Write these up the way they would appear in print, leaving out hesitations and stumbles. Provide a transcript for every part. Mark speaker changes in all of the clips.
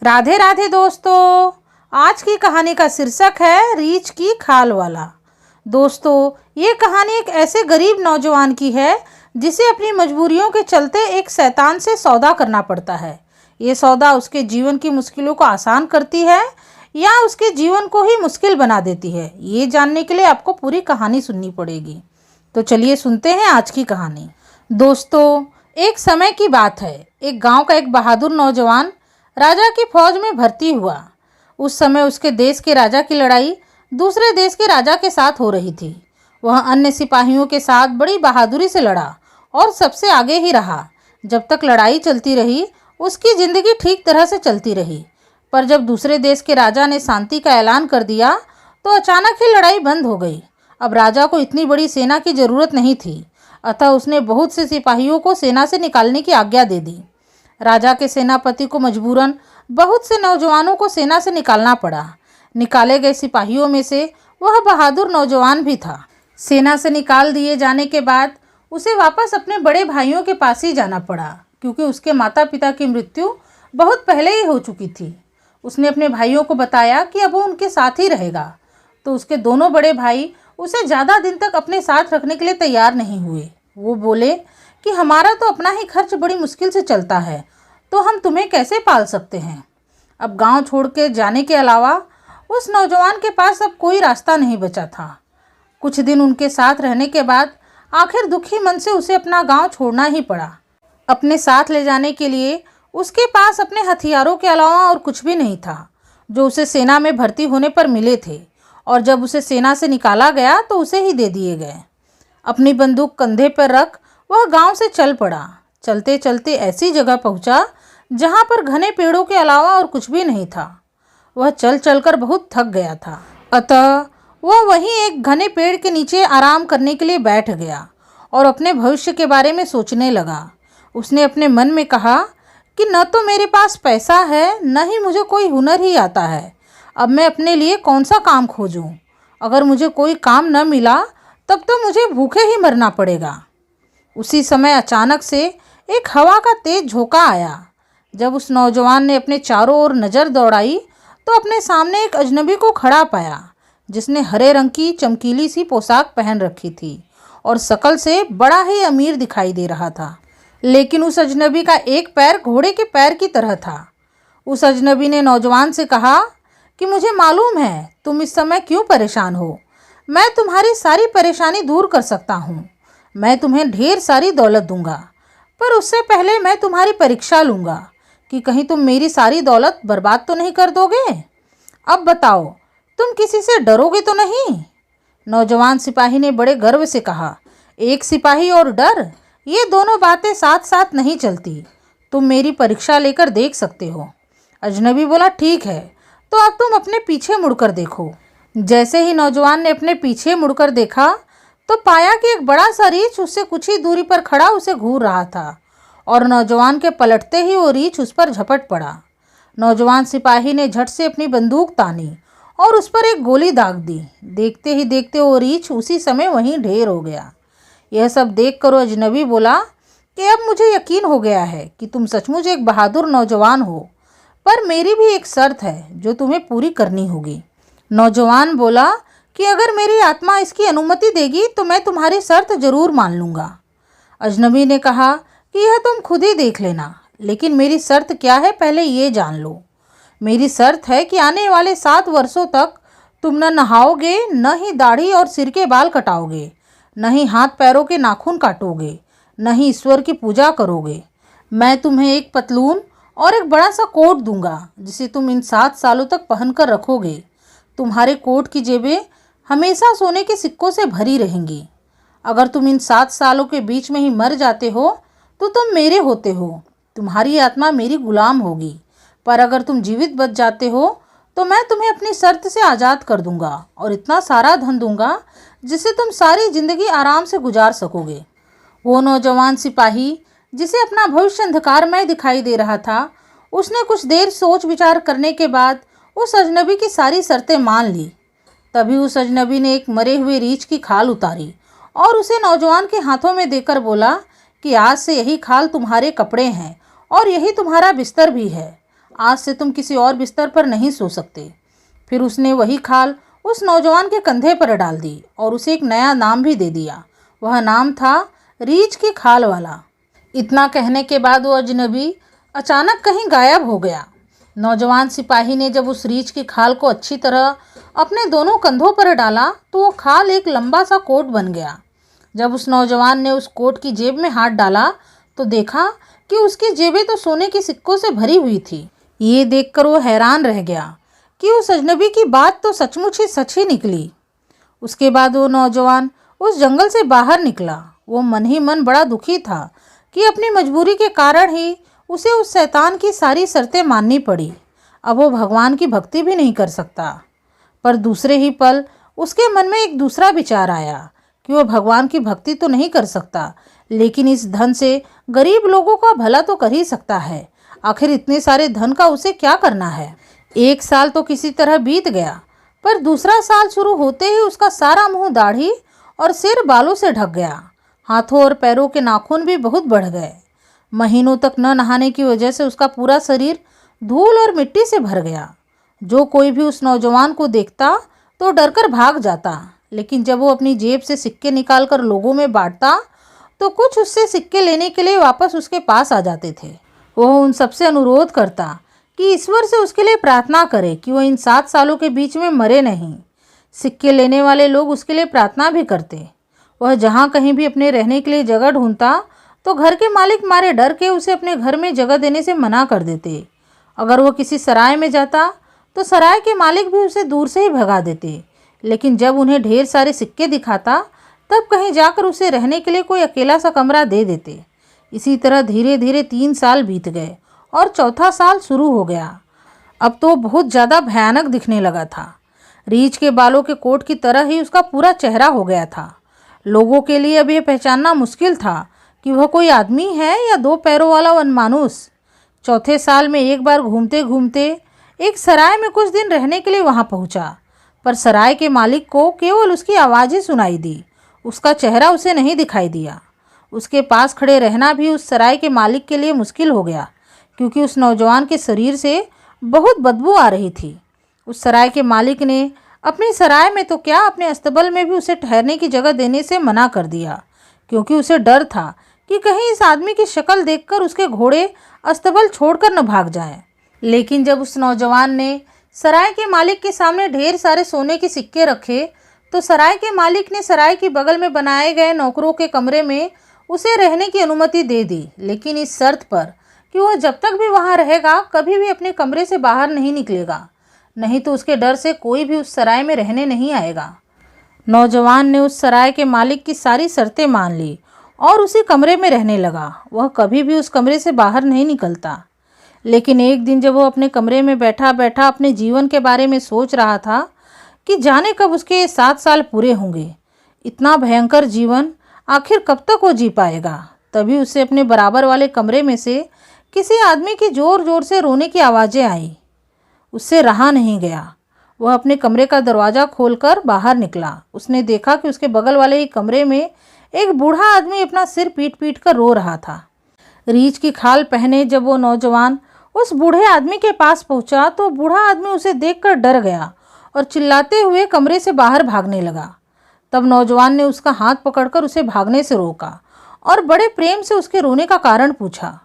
Speaker 1: राधे राधे दोस्तों। आज की कहानी का शीर्षक है रीछ की खाल वाला। दोस्तों, ये कहानी एक ऐसे गरीब नौजवान की है जिसे अपनी मजबूरियों के चलते एक शैतान से सौदा करना पड़ता है। ये सौदा उसके जीवन की मुश्किलों को आसान करती है या उसके जीवन को ही मुश्किल बना देती है। ये जानने के लिए आपको पूरी कहानी सुननी पड़ेगी। तो चलिए सुनते हैं आज की कहानी। दोस्तों, एक समय की बात है। एक गांव का एक बहादुर नौजवान राजा की फौज में भर्ती हुआ। उस समय उसके देश के राजा की लड़ाई दूसरे देश के राजा के साथ हो रही थी। वह अन्य सिपाहियों के साथ बड़ी बहादुरी से लड़ा और सबसे आगे ही रहा। जब तक लड़ाई चलती रही उसकी जिंदगी ठीक तरह से चलती रही। पर जब दूसरे देश के राजा ने शांति का ऐलान कर दिया तो अचानक ही लड़ाई बंद हो गई। अब राजा को इतनी बड़ी सेना की जरूरत नहीं थी, अतः उसने बहुत से सिपाहियों को सेना से निकालने की आज्ञा दे दी। राजा के सेनापति को मजबूरन बहुत से नौजवानों को सेना से निकालना पड़ा। निकाले गए सिपाहियों में से वह बहादुर नौजवान भी था। सेना से निकाल दिए जाने के बाद उसे वापस अपने बड़े भाइयों के पास ही जाना पड़ा, क्योंकि उसके माता पिता की मृत्यु बहुत पहले ही हो चुकी थी। उसने अपने भाइयों को बताया कि अब वो उनके साथ ही रहेगा, तो उसके दोनों बड़े भाई उसे ज़्यादा दिन तक अपने साथ रखने के लिए तैयार नहीं हुए। वो बोले कि हमारा तो अपना ही खर्च बड़ी मुश्किल से चलता है, तो हम तुम्हें कैसे पाल सकते हैं। अब गांव छोड़ के जाने के अलावा उस नौजवान के पास अब कोई रास्ता नहीं बचा था। कुछ दिन उनके साथ रहने के बाद आखिर दुखी मन से उसे अपना गांव छोड़ना ही पड़ा। अपने साथ ले जाने के लिए उसके पास अपने हथियारों के अलावा और कुछ भी नहीं था, जो उसे सेना में भर्ती होने पर मिले थे, और जब उसे सेना से निकाला गया तो उसे ही दे दिए गए। अपनी बंदूक कंधे पर रख वह गांव से चल पड़ा। चलते चलते ऐसी जगह पहुंचा जहां पर घने पेड़ों के अलावा और कुछ भी नहीं था। वह चल चलकर बहुत थक गया था, अतः वह वहीं एक घने पेड़ के नीचे आराम करने के लिए बैठ गया और अपने भविष्य के बारे में सोचने लगा। उसने अपने मन में कहा कि न तो मेरे पास पैसा है, न ही मुझे कोई हुनर ही आता है। अब मैं अपने लिए कौन सा काम खोजूं? अगर मुझे कोई काम न मिला तब तो मुझे भूखे ही मरना पड़ेगा। उसी समय अचानक से एक हवा का तेज झोंका आया। जब उस नौजवान ने अपने चारों ओर नज़र दौड़ाई तो अपने सामने एक अजनबी को खड़ा पाया, जिसने हरे रंग की चमकीली सी पोशाक पहन रखी थी और शकल से बड़ा ही अमीर दिखाई दे रहा था। लेकिन उस अजनबी का एक पैर घोड़े के पैर की तरह था। उस अजनबी ने नौजवान से कहा कि मुझे मालूम है तुम इस समय क्यों परेशान हो। मैं तुम्हारी सारी परेशानी दूर कर सकता हूँ। मैं तुम्हें ढेर सारी दौलत दूंगा, पर उससे पहले मैं तुम्हारी परीक्षा लूँगा कि कहीं तुम मेरी सारी दौलत बर्बाद तो नहीं कर दोगे। अब बताओ, तुम किसी से डरोगे तो नहीं? नौजवान सिपाही ने बड़े गर्व से कहा। एक सिपाही और डर, ये दोनों बातें साथ साथ नहीं चलती। तुम मेरी परीक्षा लेकर देख सकते हो। अजनबी बोला, ठीक है, तो अब तुम अपने पीछे मुड़कर देखो। जैसे ही नौजवान ने अपने पीछे मुड़कर देखा तो पाया कि एक बड़ा सा रीछ उससे कुछ ही दूरी पर खड़ा उसे घूर रहा था, और नौजवान के पलटते ही वो रीछ उस पर झपट पड़ा। नौजवान सिपाही ने झट से अपनी बंदूक तानी और उस पर एक गोली दाग दी। देखते ही देखते वो रीछ उसी समय वहीं ढेर हो गया। यह सब देखकर अजनबी बोला कि अब मुझे यकीन हो गया है कि तुम सचमुच एक बहादुर नौजवान हो, पर मेरी भी एक शर्त है जो तुम्हें पूरी करनी होगी। नौजवान बोला कि अगर मेरी आत्मा इसकी अनुमति देगी तो मैं तुम्हारी शर्त जरूर मान लूँगा। अजनबी ने कहा कि यह तुम खुद ही देख लेना, लेकिन मेरी शर्त क्या है पहले ये जान लो। मेरी शर्त है कि आने वाले 7 वर्षों तक तुम न नहाओगे, न ही दाढ़ी और सिर के बाल कटाओगे, न ही हाथ पैरों के नाखून काटोगे, न ही ईश्वर की पूजा करोगे। मैं तुम्हें एक पतलून और एक बड़ा सा कोट दूंगा जिसे तुम इन 7 सालों तक पहनकर रखोगे। तुम्हारे कोट की जेबें हमेशा सोने के सिक्कों से भरी रहेंगी। अगर तुम इन 7 सालों के बीच में ही मर जाते हो तो तुम मेरे होते हो, तुम्हारी आत्मा मेरी गुलाम होगी। पर अगर तुम जीवित बच जाते हो तो मैं तुम्हें अपनी शर्त से आज़ाद कर दूंगा और इतना सारा धन दूंगा जिससे तुम सारी जिंदगी आराम से गुजार सकोगे। वो नौजवान सिपाही, जिसे अपना भविष्य अंधकारमय दिखाई दे रहा था, उसने कुछ देर सोच विचार करने के बाद उस अजनबी की सारी शर्तें मान ली। तभी उस अजनबी ने एक मरे हुए रीछ की खाल उतारी और उसे नौजवान के हाथों में देकर बोला कि आज से यही खाल तुम्हारे कपड़े हैं और यही तुम्हारा बिस्तर भी है। आज से तुम किसी और बिस्तर पर नहीं सो सकते। फिर उसने वही खाल उस नौजवान के कंधे पर डाल दी और उसे एक नया नाम भी दे दिया। वह नाम था रीछ की खाल वाला। इतना कहने के बाद वो अजनबी अचानक कहीं गायब हो गया। नौजवान सिपाही ने जब उस रीछ की खाल को अच्छी तरह अपने दोनों कंधों पर डाला तो वो खाल एक लंबा सा कोट बन गया। जब उस नौजवान ने उस कोट की जेब में हाथ डाला तो देखा कि उसकी जेबें तो सोने के सिक्कों से भरी हुई थी। ये देखकर वो हैरान रह गया कि उस अजनबी की बात तो सचमुच ही सच ही निकली। उसके बाद वो नौजवान उस जंगल से बाहर निकला। वो मन ही मन बड़ा दुखी था कि अपनी मजबूरी के कारण ही उसे उस शैतान की सारी शर्तें माननी पड़ी। अब वो भगवान की भक्ति भी नहीं कर सकता। पर दूसरे ही पल उसके मन में एक दूसरा विचार आया कि वो भगवान की भक्ति तो नहीं कर सकता, लेकिन इस धन से गरीब लोगों का भला तो कर ही सकता है। आखिर इतने सारे धन का उसे क्या करना है। एक साल तो किसी तरह बीत गया, पर दूसरा साल शुरू होते ही उसका सारा मुंह दाढ़ी और सिर बालों से ढक गया। हाथों और पैरों के नाखून भी बहुत बढ़ गए। महीनों तक न नहाने की वजह से उसका पूरा शरीर धूल और मिट्टी से भर गया। जो कोई भी उस नौजवान को देखता तो डरकर भाग जाता, लेकिन जब वो अपनी जेब से सिक्के निकालकर लोगों में बांटता तो कुछ उससे सिक्के लेने के लिए वापस उसके पास आ जाते थे। वह उन सबसे अनुरोध करता कि ईश्वर से उसके लिए प्रार्थना करे कि वह इन 7 सालों के बीच में मरे नहीं। सिक्के लेने वाले लोग उसके लिए प्रार्थना भी करते। वह जहाँ कहीं भी अपने रहने के लिए जगह ढूंढता तो घर के मालिक मारे डर के उसे अपने घर में जगह देने से मना कर देते। अगर वह किसी सराय में जाता तो सराय के मालिक भी उसे दूर से ही भगा देते। लेकिन जब उन्हें ढेर सारे सिक्के दिखाता तब कहीं जाकर उसे रहने के लिए कोई अकेला सा कमरा दे देते। इसी तरह धीरे धीरे 3 साल बीत गए और चौथा साल शुरू हो गया। अब तो बहुत ज़्यादा भयानक दिखने लगा था। रीछ के बालों के कोट की तरह ही उसका पूरा चेहरा हो गया था। लोगों के लिए अब यह पहचानना मुश्किल था कि वह कोई आदमी है या 2 पैरों वाला वनमानुष। चौथे साल में एक बार घूमते घूमते एक सराय में कुछ दिन रहने के लिए वहां पहुंचा, पर सराय के मालिक को केवल उसकी आवाज़ ही सुनाई दी। उसका चेहरा उसे नहीं दिखाई दिया। उसके पास खड़े रहना भी उस सराय के मालिक के लिए मुश्किल हो गया, क्योंकि उस नौजवान के शरीर से बहुत बदबू आ रही थी। उस सराय के मालिक ने अपनी सराय में तो क्या, अपने अस्तबल में भी उसे ठहरने की जगह देने से मना कर दिया, क्योंकि उसे डर था कि कहीं इस आदमी की शक्ल देखकर उसके घोड़े अस्तबल छोड़कर न भाग जाएं। लेकिन जब उस नौजवान ने सराय के मालिक के सामने ढेर सारे सोने के सिक्के रखे तो सराय के मालिक ने सराय के बगल में बनाए गए नौकरों के कमरे में उसे रहने की अनुमति दे दी, लेकिन इस शर्त पर कि वह जब तक भी वहां रहेगा कभी भी अपने कमरे से बाहर नहीं निकलेगा, नहीं तो उसके डर से कोई भी उस सराय में रहने नहीं आएगा। नौजवान ने उस सराय के मालिक की सारी शर्तें मान ली और उसी कमरे में रहने लगा। वह कभी भी उस कमरे से बाहर नहीं निकलता। लेकिन एक दिन जब वो अपने कमरे में बैठा बैठा अपने जीवन के बारे में सोच रहा था कि जाने कब उसके 7 साल पूरे होंगे, इतना भयंकर जीवन आखिर कब तक वो जी पाएगा, तभी उसे अपने बराबर वाले कमरे में से किसी आदमी की ज़ोर ज़ोर से रोने की आवाज़ें आई। उससे रहा नहीं गया। वह अपने कमरे का दरवाज़ा खोलकर बाहर निकला। उसने देखा कि उसके बगल वाले ही कमरे में एक बूढ़ा आदमी अपना सिर पीट पीट कर रो रहा था। रीछ की खाल पहने जब वो नौजवान उस बूढ़े आदमी के पास पहुंचा तो बूढ़ा आदमी उसे देखकर डर गया और चिल्लाते हुए कमरे से बाहर भागने लगा। तब नौजवान ने उसका हाथ पकड़कर उसे भागने से रोका और बड़े प्रेम से उसके रोने का कारण पूछा।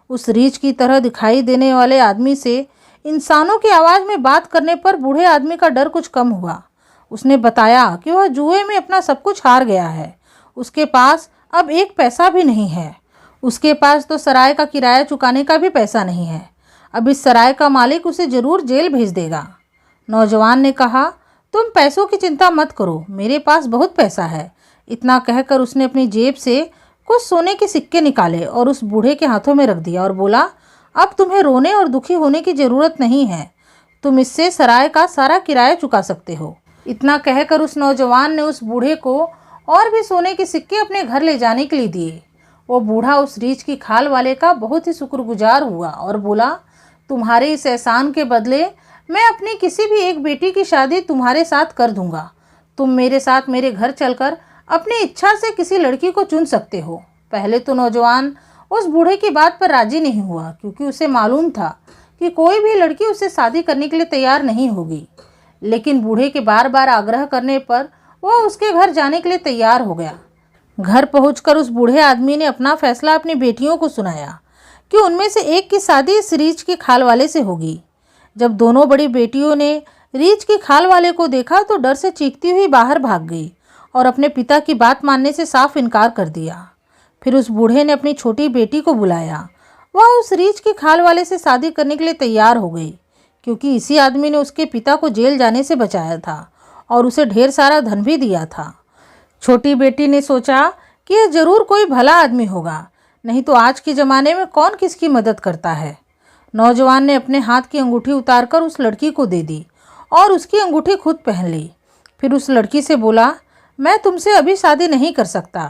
Speaker 1: उस रीछ की तरह दिखाई देने वाले आदमी से इंसानों की आवाज़ में बात करने पर बूढ़े आदमी का डर कुछ कम हुआ। उसने बताया कि वह जुए में अपना सब कुछ हार गया है। उसके पास अब 1 पैसा भी नहीं है। उसके पास तो सराय का किराया चुकाने का भी पैसा नहीं है। अब इस सराय का मालिक उसे ज़रूर जेल भेज देगा। नौजवान ने कहा, तुम पैसों की चिंता मत करो, मेरे पास बहुत पैसा है। इतना कहकर उसने अपनी जेब से कुछ सोने के सिक्के निकाले और उस बूढ़े के हाथों में रख दिया और बोला, अब तुम्हें रोने और दुखी होने की ज़रूरत नहीं है, तुम इससे सराय का सारा किराया चुका सकते हो। इतना कहकर उस नौजवान ने उस बूढ़े को और भी सोने के सिक्के अपने घर ले जाने के लिए दिए। वो बूढ़ा उस रीछ की खाल वाले का बहुत ही शुक्रगुजार हुआ और बोला, तुम्हारे इस एहसान के बदले मैं अपनी किसी भी एक बेटी की शादी तुम्हारे साथ कर दूंगा। तुम मेरे साथ मेरे घर चलकर अपनी इच्छा से किसी लड़की को चुन सकते हो। पहले तो नौजवान उस बूढ़े की बात पर राजी नहीं हुआ, क्योंकि उसे मालूम था कि कोई भी लड़की उससे शादी करने के लिए तैयार नहीं होगी। लेकिन बूढ़े के बार बार आग्रह करने पर वह उसके घर जाने के लिए तैयार हो गया। घर पहुंचकर उस बूढ़े आदमी ने अपना फैसला अपनी बेटियों को सुनाया कि उनमें से एक की शादी इस रीछ की खाल वाले से होगी। जब दोनों बड़ी बेटियों ने रीछ की खाल वाले को देखा तो डर से चीखती हुई बाहर भाग गई और अपने पिता की बात मानने से साफ इनकार कर दिया। फिर उस बूढ़े ने अपनी छोटी बेटी को बुलाया। वह उस रीछ की खाल वाले से शादी करने के लिए तैयार हो गई, क्योंकि इसी आदमी ने उसके पिता को जेल जाने से बचाया था और उसे ढेर सारा धन भी दिया था। छोटी बेटी ने सोचा कि यह जरूर कोई भला आदमी होगा, नहीं तो आज के ज़माने में कौन किसकी मदद करता है। नौजवान ने अपने हाथ की अंगूठी उतारकर उस लड़की को दे दी और उसकी अंगूठी खुद पहन ली। फिर उस लड़की से बोला, मैं तुमसे अभी शादी नहीं कर सकता,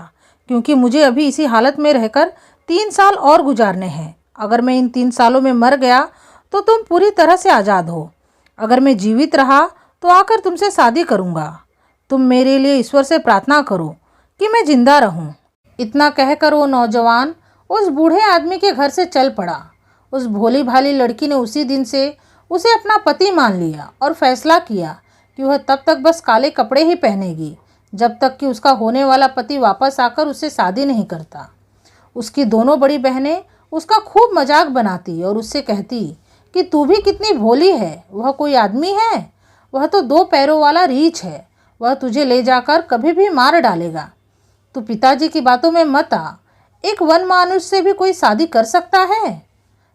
Speaker 1: क्योंकि मुझे अभी इसी हालत में रहकर 3 साल और गुजारने हैं। अगर मैं इन 3 सालों में मर गया तो तुम पूरी तरह से आज़ाद हो। अगर मैं जीवित रहा तो आकर तुमसे शादी करूँगा। तुम मेरे लिए ईश्वर से प्रार्थना करो कि मैं जिंदा रहूँ। इतना कहकर वो नौजवान उस बूढ़े आदमी के घर से चल पड़ा। उस भोली भाली लड़की ने उसी दिन से उसे अपना पति मान लिया और फैसला किया कि वह तब तक बस काले कपड़े ही पहनेगी जब तक कि उसका होने वाला पति वापस आकर उससे शादी नहीं करता। उसकी दोनों बड़ी बहनें उसका खूब मजाक बनाती और उससे कहती कि तू भी कितनी भोली है, वह कोई आदमी है? वह तो 2 पैरों वाला रीछ है, वह तुझे ले जाकर कभी भी मार डालेगा। तू पिताजी की बातों में मत आ, एक वन मानुष से भी कोई शादी कर सकता है?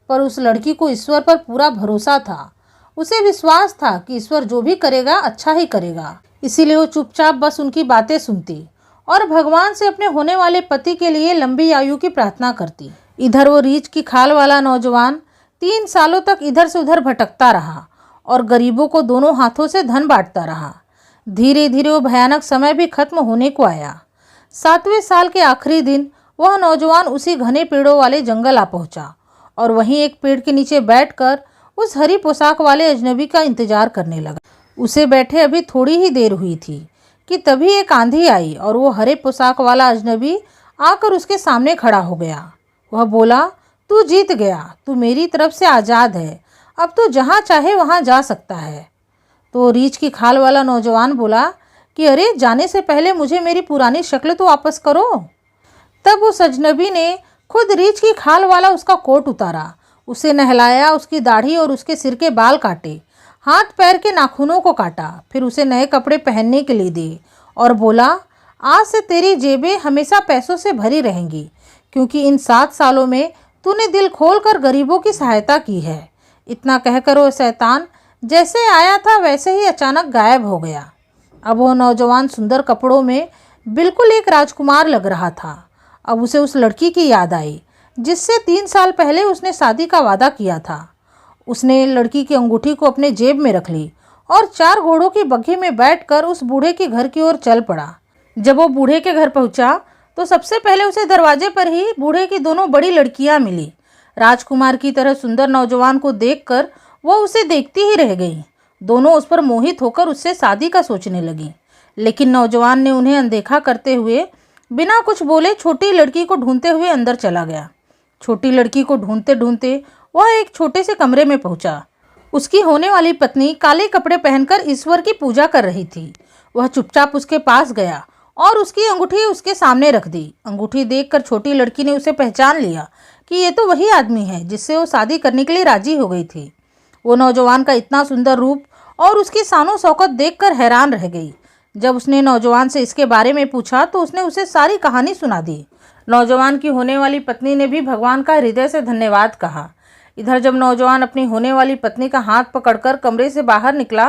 Speaker 1: पर उस लड़की को ईश्वर पर पूरा भरोसा था। उसे विश्वास था कि ईश्वर जो भी करेगा अच्छा ही करेगा। इसीलिए वो चुपचाप बस उनकी बातें सुनती और भगवान से अपने होने वाले पति के लिए लंबी आयु की प्रार्थना करती। इधर वो रीछ की खाल वाला नौजवान 3 सालों तक इधर से उधर भटकता रहा और गरीबों को दोनों हाथों से धन बांटता रहा। धीरे धीरे वो भयानक समय भी खत्म होने को आया। 7वें साल के आखिरी दिन वह नौजवान उसी घने पेड़ों वाले जंगल आ पहुंचा और वहीं एक पेड़ के नीचे बैठकर उस हरी पोशाक वाले अजनबी का इंतजार करने लगा। उसे बैठे अभी थोड़ी ही देर हुई थी कि तभी एक आंधी आई और वो हरे पोशाक वाला अजनबी आकर उसके सामने खड़ा हो गया। वह बोला, तू जीत गया, तू मेरी तरफ से आज़ाद है, अब तू जहाँ चाहे वहाँ जा सकता है। तो रीछ की खाल वाला नौजवान बोला कि अरे, जाने से पहले मुझे मेरी पुरानी शक्ल तो वापस करो। तब उस अजनबी ने खुद रीछ की खाल वाला उसका कोट उतारा, उसे नहलाया, उसकी दाढ़ी और उसके सिर के बाल काटे, हाथ पैर के नाखूनों को काटा, फिर उसे नए कपड़े पहनने के लिए दिए और बोला, आज से तेरी जेबें हमेशा पैसों से भरी रहेंगी, क्योंकि इन 7 सालों में तूने दिल खोलकर गरीबों की सहायता की है। इतना कहकर वो शैतान जैसे आया था वैसे ही अचानक गायब हो गया। अब वो नौजवान सुंदर कपड़ों में बिल्कुल एक राजकुमार लग रहा था। अब उसे उस लड़की की याद आई जिससे 3 साल पहले उसने शादी का वादा किया था। उसने लड़की की अंगूठी को अपने जेब में रख ली और 4 घोड़ों की बग्घी में बैठकर उस बूढ़े के घर की ओर चल पड़ा। जब वो बूढ़े के घर पहुंचा तो सबसे पहले उसे दरवाजे पर ही बूढ़े की दोनों बड़ी लड़कियां मिली। राजकुमार की तरह सुंदर नौजवान को देखकर वो उसे देखती ही रह गई। दोनों उस पर मोहित होकर उससे शादी का सोचने लगी, लेकिन नौजवान ने उन्हें अनदेखा करते हुए बिना कुछ बोले छोटी लड़की को ढूंढते हुए अंदर चला गया। छोटी लड़की को ढूंढते ढूंढते वह एक छोटे से कमरे में पहुंचा। उसकी होने वाली पत्नी काले कपड़े पहनकर ईश्वर की पूजा कर रही थी। वह चुपचाप उसके पास गया और उसकी अंगूठी उसके सामने रख दी। अंगूठी देखकर छोटी लड़की ने उसे पहचान लिया कि ये तो वही आदमी है जिससे वो शादी करने के लिए राजी हो गई थी। वो नौजवान का इतना सुंदर रूप और उसकी शानो शौकत देखकर हैरान रह गई। जब उसने नौजवान से इसके बारे में पूछा तो उसने उसे सारी कहानी सुना दी। नौजवान की होने वाली पत्नी ने भी भगवान का हृदय से धन्यवाद कहा। इधर जब नौजवान अपनी होने वाली पत्नी का हाथ पकड़कर कमरे से बाहर निकला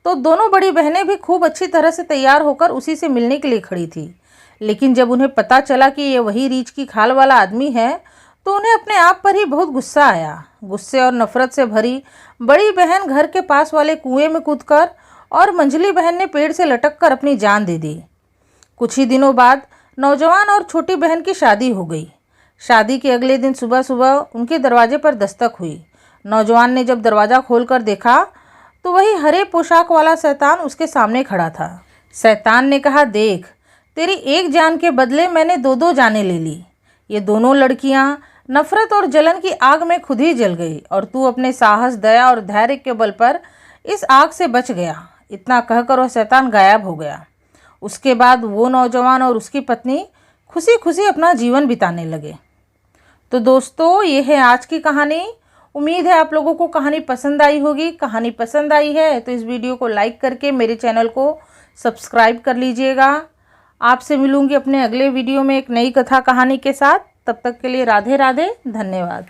Speaker 1: तो दोनों बड़ी बहनें भी खूब अच्छी तरह से तैयार होकर उसी से मिलने के लिए खड़ी थी। लेकिन जब उन्हें पता चला कि ये वही रीछ की खाल वाला आदमी है तो उन्हें अपने आप पर ही बहुत गुस्सा आया। गुस्से और नफरत से भरी बड़ी बहन घर के पास वाले कुएं में कूदकर और मंझली बहन ने पेड़ से लटककर अपनी जान दे दी। कुछ ही दिनों बाद नौजवान और छोटी बहन की शादी हो गई। शादी के अगले दिन सुबह सुबह उनके दरवाजे पर दस्तक हुई। नौजवान ने जब दरवाज़ा खोलकर देखा तो वही हरे पोशाक वाला शैतान उसके सामने खड़ा था। शैतान ने कहा, देख, तेरी एक जान के बदले मैंने 2-2 जानें ले ली। ये दोनों लड़कियां नफरत और जलन की आग में खुद ही जल गई और तू अपने साहस, दया और धैर्य के बल पर इस आग से बच गया। इतना कहकर वह शैतान गायब हो गया। उसके बाद वो नौजवान और उसकी पत्नी खुशी खुशी अपना जीवन बिताने लगे। तो दोस्तों, ये है आज की कहानी। उम्मीद है आप लोगों को कहानी पसंद आई होगी। कहानी पसंद आई है तो इस वीडियो को लाइक करके मेरे चैनल को सब्सक्राइब कर लीजिएगा। आपसे मिलूंगी अपने अगले वीडियो में एक नई कथा कहानी के साथ। तब तक के लिए राधे राधे, धन्यवाद।